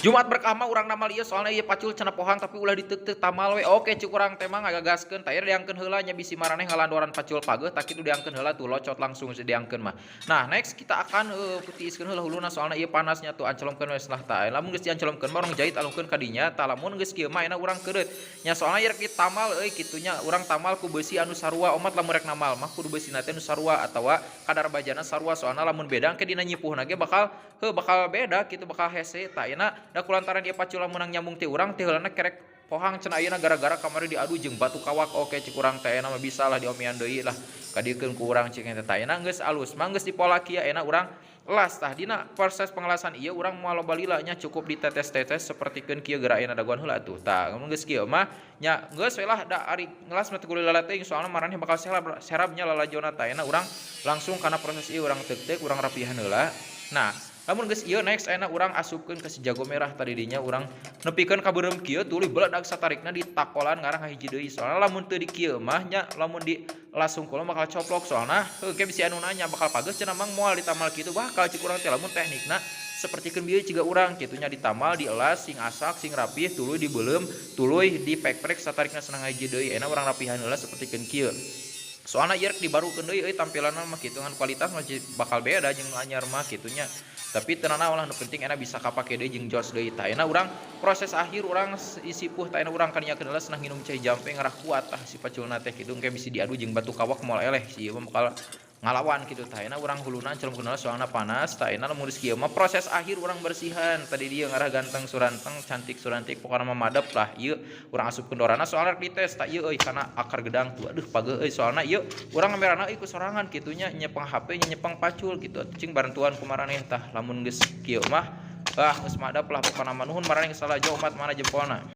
Jumat berkah mah urang namal ieu soalna ieu pacul cenah pohang tapi ulah diteuk-teuk tamal we. Oke cuk urang teh mah ngagagaskeun tah ieu diangkeun heula nya bisi maraneh ngalandoran pacul pageuh tah kitu diangkeun heula tuh locot langsung diangkeun mah. Nah next kita akan tiiskeun heula huluna soalna ieu panasnya tuh ancelomkeun we lah tah. Lamun geus diancelomkeun mah urang jahit alungkeun ka dinya tah lamun geus kieu mah ayeuna urang keureut. Nya soalna ieu rek tamal euy kitunya urang tamal ku beusi anu sarua omat lamun rek namal mah kudu beusina teh nu sarua atawa kadar bajana sarua soalna lamun beda engke dina nyipuhna ge bakal beda gitu bakal hese tah ayeuna da kulantaran ieu pacul lamun nyambung ti urang ti heulana kerek pohang cenah ayeuna gara-gara kamari diadu jeung batu kawak oke cik urang teh ayeuna mah bisa lah diomian deui lah kadiekeun ku urang cik eta ayeuna geus alus mah geus dipola kieu ayeuna urang las tah dina proses pengelasan ieu urang moal loba lila nya cukup ditetes-tetes sapertikeun kieu geura ayeuna daguan heula tuh tah mun geus kieu mah nya geus we lah da ari ngelas mah teu kudu lala teuing soalna maraneh bakal serab nya lalajonna tah ayeuna urang langsung kana proses ieu urang teuk-teuk urang rapihan heula. Nah lamun geus ieu next ayeuna urang asupkeun ke si jago merah tadi dinya urang nepikeun ka beureum kieu tuluy beuledag satarikna ditakolan ngarang hiji deui soalna lamun teu di kieu mah nya lamun di lasung kula bakal coplok soalna ge bisi anu nanya bakal pageus cenah mang moal ditamal kitu bakal cik urang teh lamun teknikna sapertikeun bieu ciga urang kitunya ditamal dielas sing asak sing rapih tuluy dibeuleum tuluy dipek-pek satarikna senang hiji deui ayeuna urang rapihan heula sapertikeun kieu. Soalna ieu rek dibarukeun deui euy tampilanna mah kitu ngan kualitas mah bakal beda jeung anyar mah kitunya. Tapi teu naon lah nu penting enak bisa kapake deui jeung jos deui tah ayeuna urang proses akhir urang isipuh tah ayeuna urang kaniakeun heula cenah nginum cai jampe ngarah kuat tah si paculna teh kitu engke bisi diadu jeung batu kawak moal eleh si ieu mah bakal ngalawan kitu tah ayeuna urang huluna celomkeun heula soalna panas tah ayeuna lamun geus kieu mah proses akhir urang bersihan tadi dieu ngarah ganteng suranteng cantik surantik pokona mah madep lah ieu urang asupkeun dorana soalna rek dites tah ieu euy kana akar gedang tuh aduh pageuh euy soalna ieu urang ngamerana euy ku sorangan kitunya nyepeng HP nya nyepeng pacul gitu cing bantuan ku maraneh tah lamun geus kieu mah geus madep lah pokona mah nuhun maraneh salajo umat mana jempolna.